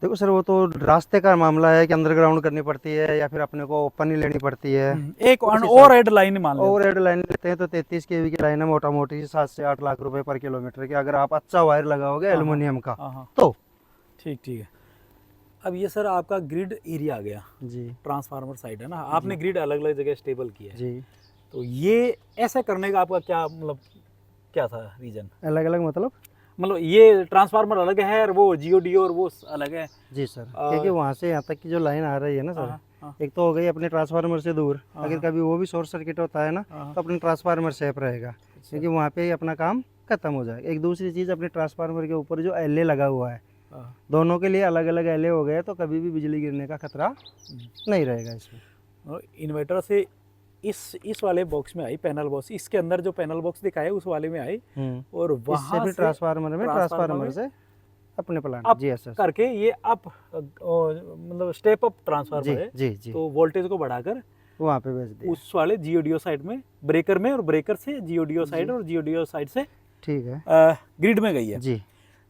देखो सर, वो तो रास्ते का मामला है कि अंडरग्राउंड करनी पड़ती है या फिर अपने को ओपन ही लेनी पड़ती है। एक और हेड लाइन मान लो, ओवर हेड लाइन लेते हैं तो 33 kV की लाइन है, मोटा मोटी 7 से 8 लाख रुपए पर किलोमीटर की, अगर आप अच्छा वायर लगाओगे एल्युमिनियम का तो। ठीक है। अब ये सर आपका ग्रिड एरिया आ गया जी, ट्रांसफार्मर साइड है ना, आपने ग्रिड अलग अलग जगह स्टेबल किया है जी। तो ये ऐसा करने का आपका क्या मतलब, क्या था रीजन? अलग अलग मतलब ये ट्रांसफार्मर अलग है और वो GOD और वो अलग है? जी सर, क्योंकि वहाँ से यहाँ तक की जो लाइन आ रही है ना सर, एक तो हो गई अपने ट्रांसफार्मर से दूर, अगर कभी वो भी शॉर्ट सर्किट होता है ना तो अपने ट्रांसफार्मर सेफ रहेगा, क्योंकि वहाँ पे ही अपना काम खत्म हो जाएगा। एक दूसरी चीज़, अपने ट्रांसफार्मर के ऊपर जो LA लगा हुआ है, दोनों के लिए अलग अलग LA हो गए तो कभी भी बिजली गिरने का खतरा नहीं रहेगा इसमें। इन्वर्टर से इस वाले बॉक्स में आई पैनल बॉक्स, इसके अंदर जो पैनल बॉक्स दिखाए उस वाले में आई, और वहां से ट्रांसफार्मर से अपने प्लांट जी एस करके ये अप मतलब स्टेप अप ट्रांसफार्मर है जी जी, तो वोल्टेज को बढ़ाकर वहाँ पे भेज दिया उस वाले GODO साइड में, ब्रेकर में, और ब्रेकर से GODO साइड और GODO साइड से ठीक है ग्रिड में गई है जी।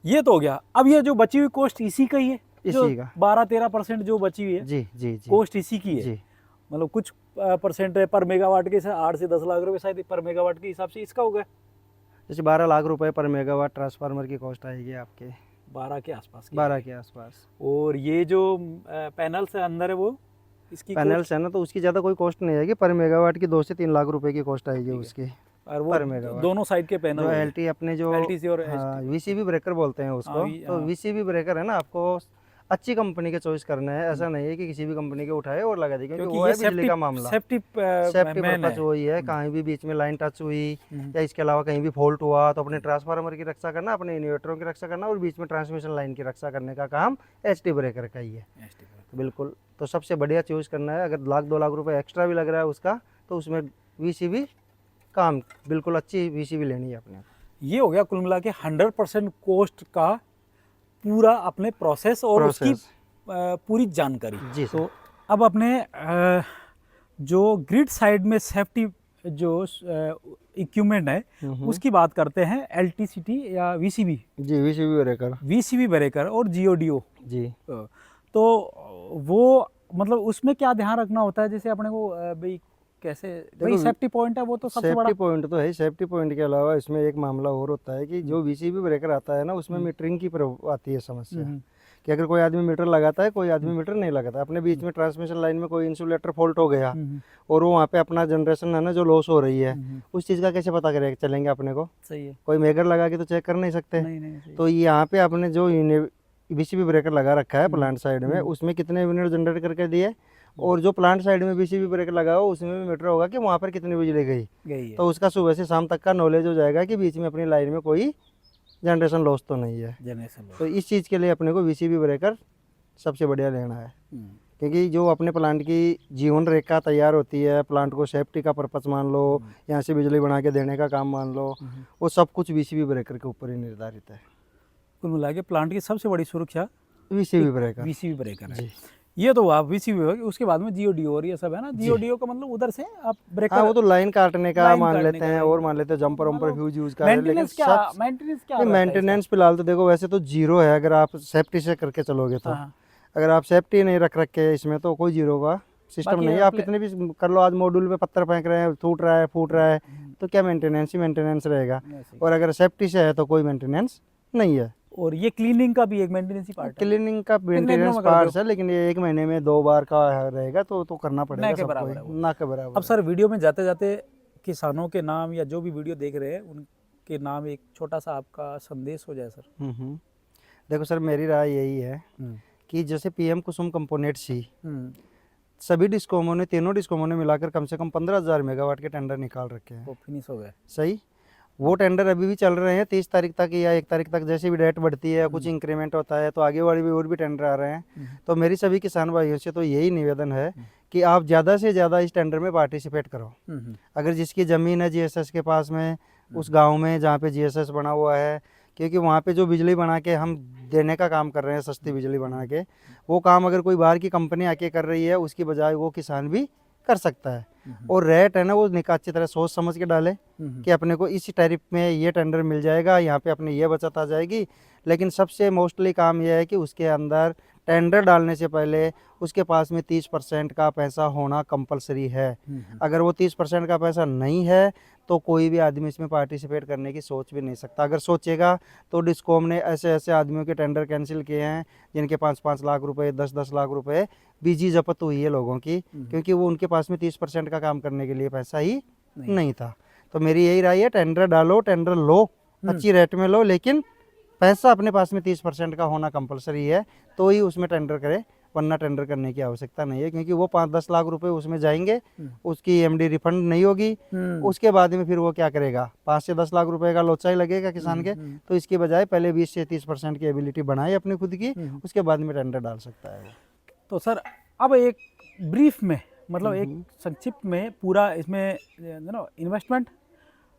ये तो हो गया। अब ये जो बची हुई कॉस्ट इसी का ही है, इसी का 12-13% जो बची हुई है जी जी जी, कॉस्ट इसी की है। मतलब कुछ परसेंट है पर मेगावाट के, 8 से 10 लाख रुपए शायद पर मेगावाट के हिसाब से इसका होगा। जैसे 12 लाख रुपए पर मेगावाट ट्रांसफार्मर की कॉस्ट आएगी आपके 12 के आसपास। 12 के आसपास। और ये जो पैनल से अंदर है वो इसकी पैनल्स है ना, तो उसकी ज़्यादा कोई कॉस्ट नहीं आएगी, पर मेगावाट की 2 से 3 लाख रुपए की कॉस्ट आएगी उसकी। और वो पर मेगावाट दोनों साइड के पैनल जो हो गए, एलटी अपने जो LTC और हाँ ST। वीसीबी ब्रेकर बोलते हैं हाँ, उसको, तो हाँ। वीसीबी ब्रेकर है ना, आपको अच्छी कंपनी के चॉइस करना है। ऐसा नहीं है कि किसी भी कंपनी के उठाए और लगा दे, क्योंकि क्योंकि वो ये है बिजली का मामला। सेफ्टी सेफ्टी मैन पर्पज है। वही है, कहीं भी बीच में लाइन टच हुई हम्म। या इसके अलावा कहीं भी फॉल्ट हुआ तो अपने ट्रांसफार्मर की रक्षा करना, अपने इन्वर्टरों की रक्षा करना और बीच में ट्रांसमिशन लाइन की रक्षा करने का काम एचटी ब्रेकर का ही है। बिल्कुल, तो सबसे बढ़िया चूज करना है। अगर लाख 2 लाख रुपए एक्स्ट्रा भी लग रहा है उसका, तो उसमें वीसीबी काम, बिल्कुल अच्छी वीसीबी लेनी है अपने। ये हो गया कुल मिला के 100% कॉस्ट का पूरा अपने प्रोसेस और उसकी प्रोसेस पूरी जानकारी। जी तो अब अपने जो ग्रिड साइड में सेफ्टी जो इक्विपमेंट है उसकी बात करते हैं, एलटीसीटी या वीसीबी। जी वीसीबी ब्रेकर, वीसीबी ब्रेकर और जीओडीओ। जी तो वो मतलब उसमें क्या ध्यान रखना होता है, जैसे अपने को भाई कैसे, भाई सेफ्टी पॉइंट है वो तो सबसे बड़ा। सेफ्टी पॉइंट तो है। सेफ्टी पॉइंट के अलावा इसमें एक मामला और होता है कि जो वीसीबी ब्रेकर आता है ना, उसमें मीटरिंग की आती है समस्या, कि अगर कोई आदमी मीटर लगाता है, कोई आदमी मीटर नहीं लगाता, अपने बीच में ट्रांसमिशन लाइन में कोई इंसुलेटर फॉल्ट हो गया और वो वहाँ पे अपना जनरेशन है ना जो लॉस हो रही है, उस चीज़ का कैसे पता करेगा चलेंगे अपने को? सही है। कोई मेगर लगा के तो चेक कर नहीं सकते। नहीं, तो यहाँ पे आपने जो वीसीबी ब्रेकर लगा रखा है प्लांट साइड में, उसमें कितने यूनिट जनरेट करके दिए, और जो प्लांट साइड में वीसीबी ब्रेकर लगा हो उसमें भी मीटर होगा कि वहाँ पर कितनी बिजली गई है। तो उसका सुबह से शाम तक का नॉलेज हो जाएगा कि बीच में अपनी लाइन में कोई जनरेशन लॉस तो नहीं है। तो इस चीज़ के लिए अपने को वीसीबी ब्रेकर सबसे बढ़िया लेना है, क्योंकि जो अपने प्लांट की जीवन रेखा तैयार होती है, प्लांट को सेफ्टी का पर्पस मान लो, यहाँ से बिजली बना के देने का काम मान लो, वो सब कुछ वीसीबी ब्रेकर के ऊपर ही निर्धारित है। कुल मिला के प्लांट की सबसे बड़ी सुरक्षा वीसीबी ब्रेकर, वीसीबी ब्रेकर है। ये तो आप वीसीबी, उसके बाद में जीओडीओ और ये सब है ना। जीओडीओ का मतलब उधर से आप ब्रेकर, हाँ वो तो लाइन काटने का लाइन मान काटने लेते का हैं, है। और मान लेते हैं जंपर वंपर फ्यूज यूज का है, लेकिन मेंटेनेंस क्या, सब मेंटेनेंस क्या नहीं, रहता है मेंटेनेंस फिलहाल तो देखो वैसे तो जीरो है, अगर आप सेफ्टी से करके चलोगे तो। हाँ। अगर आप सेफ्टी नहीं रख रखे इसमें तो कोई जीरो का सिस्टम बाकी नहीं है। आप कितने भी कर लो, आज मॉड्यूल पे पत्थर फेंक रहे हैं, टूट रहा है, फूट रहा है, तो क्या मेंटेनेंस ही मेंटेनेंस रहेगा। और अगर सेफ्टी से है तो कोई मेंटेनेंस नहीं है। और ये क्लीनिंग का भी एक मेंटेनेंस ही पार्ट है। क्लीनिंग का मेंटेनेंस पार्ट है, लेकिन ये 1 महीने में 2 बार का रहेगा, तो करना पड़ेगा ना के सबको बराबर ही, है वो। ना के बराबर। अब सर वीडियो में जाते जाते किसानों के नाम या जो भी वीडियो देख रहे हैं उनके नाम एक छोटा सा आपका संदेश हो जाए सर। देखो सर, मेरी राय यही है कि जैसे पीएम कुसुम कंपोनेंट सी, सभी डिस्कोमों ने, तीनों डिस्कोमों ने मिलाकर कम से कम 15,000 मेगावाट के टेंडर निकाल रखे हैं। वो फिनिश हो गए। सही, वो टेंडर अभी भी चल रहे हैं 30 तारीख तक या 1 तारीख तक, जैसे भी डेट बढ़ती है, कुछ इंक्रीमेंट होता है तो आगे वाले भी और भी टेंडर आ रहे हैं। तो मेरी सभी किसान भाइयों से तो यही निवेदन है कि आप ज़्यादा से ज़्यादा इस टेंडर में पार्टिसिपेट करो। अगर जिसकी ज़मीन है जीएसएस के पास में, उस गांव में जहाँ पे जीएसएस बना हुआ है, क्योंकि वहाँ पे जो बिजली बना के हम देने का काम कर रहे हैं, सस्ती बिजली बना के, वो काम अगर कोई बाहर की कंपनी आके कर रही है, उसकी बजाय वो किसान भी कर सकता है। और रेट है ना, वो अच्छी तरह सोच समझ के डाले कि अपने को इस टैरिफ में ये टेंडर मिल जाएगा, यहाँ पे अपने ये बचत आ जाएगी। लेकिन सबसे मोस्टली काम यह है कि उसके अंदर टेंडर डालने से पहले उसके पास में 30% का पैसा होना कंपलसरी है। अगर वो 30% का पैसा नहीं है तो कोई भी आदमी इसमें पार्टिसिपेट करने की सोच भी नहीं सकता। अगर सोचेगा तो डिस्कॉम ने ऐसे ऐसे आदमियों के टेंडर कैंसिल किए हैं जिनके 5-5 लाख रुपए, 10-10 लाख रुपए बीजी जब्त हुई है लोगों की, क्योंकि वो उनके पास में 30% का काम करने के लिए पैसा ही नहीं था। तो मेरी यही राय है, टेंडर डालो, टेंडर लो, अच्छी रेट में लो, लेकिन पैसा अपने पास में 30% का होना कंपलसरी है, तो ही उसमें टेंडर करे, वरना टेंडर करने की आवश्यकता नहीं है। क्योंकि वो 5-10 लाख रुपए उसमें जाएंगे, उसकी एमडी रिफंड नहीं होगी, उसके बाद में फिर वो क्या करेगा, 5 से 10 लाख रुपए का लोचा ही लगेगा किसान के। तो इसकी बजाय पहले 20 से 30% की एबिलिटी बनाए अपनी खुद की, उसके बाद में टेंडर डाल सकता है। तो सर अब एक ब्रीफ में, मतलब एक संक्षिप्त में पूरा इसमें इन्वेस्टमेंट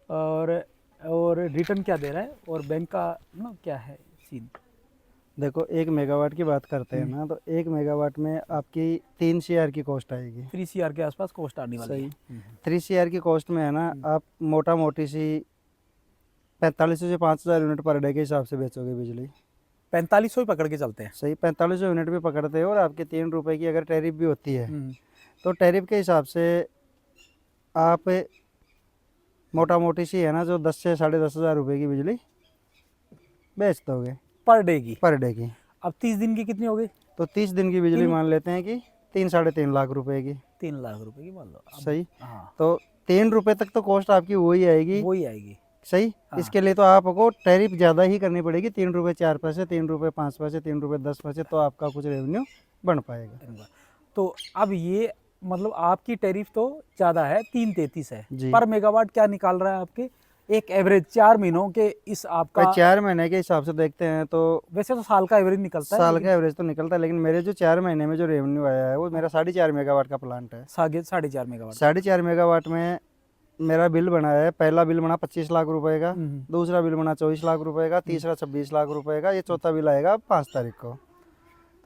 और रिटर्न क्या दे रहा है और बैंक का क्या है सीन। देखो 1 मेगावाट की बात करते हैं ना, तो 1 मेगावाट में आपकी 3 CR की कॉस्ट आएगी। 3 CR के आसपास कॉस्ट आने वाली है। 3 CR की कॉस्ट में है ना, आप मोटा मोटी सी 4500 से 5000 यूनिट पर डे के हिसाब से बेचोगे बिजली। 4500 ही पकड़ के चलते हैं। सही, 4500 यूनिट भी पकड़ते हो, और आपके 3 रुपए की अगर टैरिफ भी होती है तो टैरिफ के हिसाब से आप मोटा मोटी सी है ना, जो 10 से 10,500 रुपये की बिजली बेच दोगे पर डे की। पर डे की। अब 30 दिन की कितनी हो गई? तो 30 दिन की बिजली मान लेते हैं कि 3-3.5 लाख रुपए की। 3 लाख रुपए की मान लो अब। सही। हाँ, तो 3 रुपए तक तो कॉस्ट आपकी वही आएगी। वही आएगी। सही। हाँ। इसके लिए तो आपको टैरिफ ज़्यादा ही करनी पड़ेगी, 3 रुपये 4 पैसे, 3 रुपये 5 पैसे, 3 रुपये 10 पैसे, तो आपका कुछ रेवेन्यू बन पाएगा। इनका। तो अब ये मतलब आपकी टैरिफ तो ज़्यादा है, 3.33 है जी। पर मेगावाट। क्या निकाल रहा है आपके एक एवरेज 4 महीनों के इस आपका? भाई 4 महीने के हिसाब से देखते हैं तो वैसे तो साल का एवरेज निकलता है, साल लेकिन का एवरेज तो निकलता है, लेकिन मेरे जो 4 महीने में जो रेवेन्यू आया है वो मेरा 4.5 मेगावाट का प्लांट है। 4.5 मेगावाट। 4.5 मेगावाट में मेरा बिल बना है, पहला बिल बना 25 लाख रुपए का, दूसरा बिल बना 24 लाख रुपए का, तीसरा 26 लाख रुपए का, ये चौथा बिल आएगा 5 तारीख को।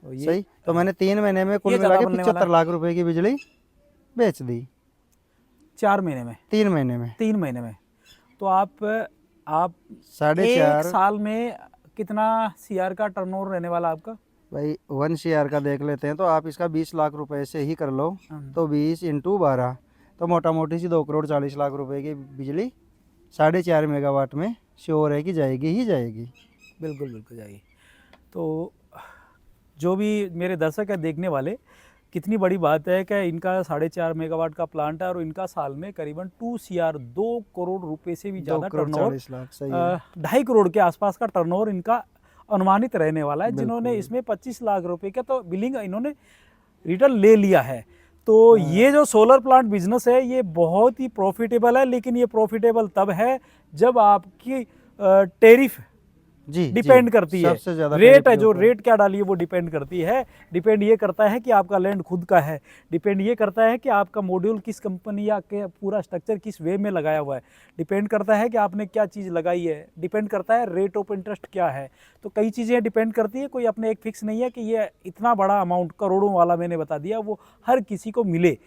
तो ये सही। तो मैंने 3 महीने में कुल ये मिला ज़्यादा के बनने वाला 75 लाख रुपए की बिजली बेच दी 4 महीने में, 3 महीने में। 3 महीने में। तो आप 4.5 एक साल में कितना सीआर का टर्नओवर रहने वाला आपका? भाई 1 CR का देख लेते हैं तो आप इसका 20 लाख रुपए से ही कर लो, तो 20 × 12 तो मोटा मोटी सी 2 करोड़ 40 लाख रुपए की बिजली 4.5 मेगावाट में श्योर है कि जाएगी ही जाएगी। बिल्कुल बिल्कुल जाइए। तो जो भी मेरे दर्शक है देखने वाले, कितनी बड़ी बात है कि इनका 4.5 मेगावाट का प्लांट है और इनका साल में करीबन 2 CR 2 करोड़ रुपए से भी 2 ज़्यादा करोड़ टर्नओवर, 40 लाख। सही है। 2.5 करोड़ के आसपास का टर्नओवर इनका अनुमानित रहने वाला है, जिन्होंने बिल्कुल। इसमें 25 लाख रुपए का तो बिलिंग इन्होंने रिटर्न ले लिया है। तो ये जो सोलर प्लांट बिजनेस है ये बहुत ही प्रॉफिटेबल है, लेकिन ये प्रॉफिटेबल तब है जब आपकी टैरिफ जी डिपेंड करती है। सबसे ज्यादा रेट टैरिफ है के जो ऊपर। रेट क्या डाली है वो डिपेंड करती है। डिपेंड ये करता है कि आपका लैंड खुद का है, डिपेंड ये करता है कि आपका मॉड्यूल किस कंपनी या के पूरा स्ट्रक्चर किस वे में लगाया हुआ है, डिपेंड करता है कि आपने क्या चीज़ लगाई है, डिपेंड करता है रेट ऑफ इंटरेस्ट क्या है। तो कई चीज़ें डिपेंड करती है, कोई अपने एक फिक्स नहीं है कि ये इतना बड़ा अमाउंट करोड़ों वाला मैंने बता दिया वो हर किसी को मिले।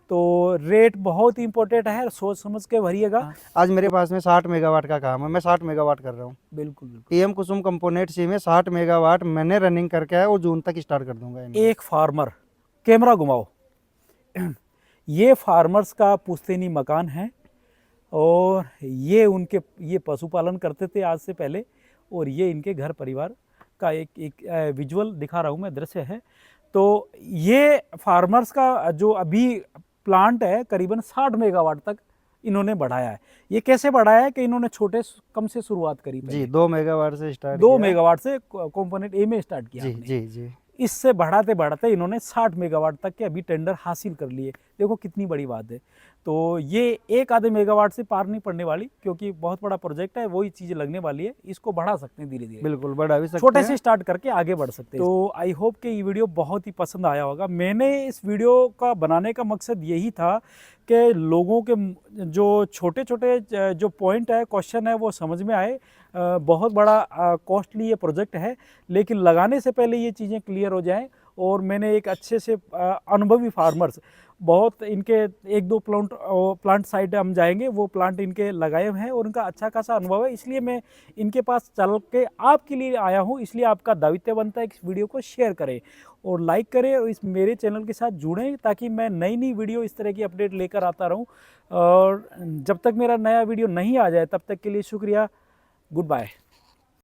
तो रेट बहुत इंपॉर्टेंट है, सोच समझ के भरिएगा। आज मेरे पास में 60 मेगावाट का काम है, मैं 60 मेगावाट कर रहा हूँ। बिल्कुल बिल्कुल। पीएम कुसुम कंपोनेंट सी में 60 मेगावाट मैंने रनिंग करके है और जून तक स्टार्ट कर दूंगा इन्हें। एक फार्मर, कैमरा घुमाओ, ये फार्मर्स का पुश्तैनी मकान है और ये पशुपालन करते थे आज से पहले, और ये इनके घर परिवार का एक विजुअल दिखा रहा हूँ मैं, दृश्य है। तो ये फार्मर्स का जो अभी प्लांट है करीबन 60 मेगावाट तक इन्होंने बढ़ाया है। ये कैसे बढ़ाया है कि इन्होंने छोटे कम से शुरुआत करी जी, 2 मेगावाट से स्टार्ट 2 मेगावाट से कंपोनेंट ए में स्टार्ट किया जी आपने। जी जी। इससे बढ़ाते बढ़ाते इन्होंने 60 मेगावाट तक के अभी टेंडर हासिल कर लिए। देखो कितनी बड़ी बात है। तो ये एक आधे मेगावाट से पार नहीं पड़ने वाली, क्योंकि बहुत बड़ा प्रोजेक्ट है, वही चीज़ लगने वाली है। इसको बढ़ा सकते हैं धीरे धीरे, बिल्कुल बढ़ा भी सकते छोटे हैं। से स्टार्ट करके आगे बढ़ सकते हैं। तो आई होप कि ये वीडियो बहुत ही पसंद आया होगा। मैंने इस वीडियो का बनाने का मकसद यही था कि लोगों के जो छोटे छोटे जो पॉइंट है, क्वेश्चन है, वो समझ में आए। बहुत बड़ा कॉस्टली ये प्रोजेक्ट है, लेकिन लगाने से पहले ये चीज़ें क्लियर हो जाएं। और मैंने एक अच्छे से अनुभवी फार्मर्स, बहुत इनके 1-2 प्लांट साइड हम जाएंगे, वो प्लांट इनके लगाए हुए हैं और उनका अच्छा खासा अनुभव है, इसलिए मैं इनके पास चल के आपके लिए आया हूँ। इसलिए आपका दायित्व बनता है कि इस वीडियो को शेयर करें और लाइक करें और इस मेरे चैनल के साथ जुड़ें, ताकि मैं नई नई वीडियो इस तरह की अपडेट लेकर आता रहूँ। और जब तक मेरा नया वीडियो नहीं आ जाए तब तक के लिए शुक्रिया। Good bye.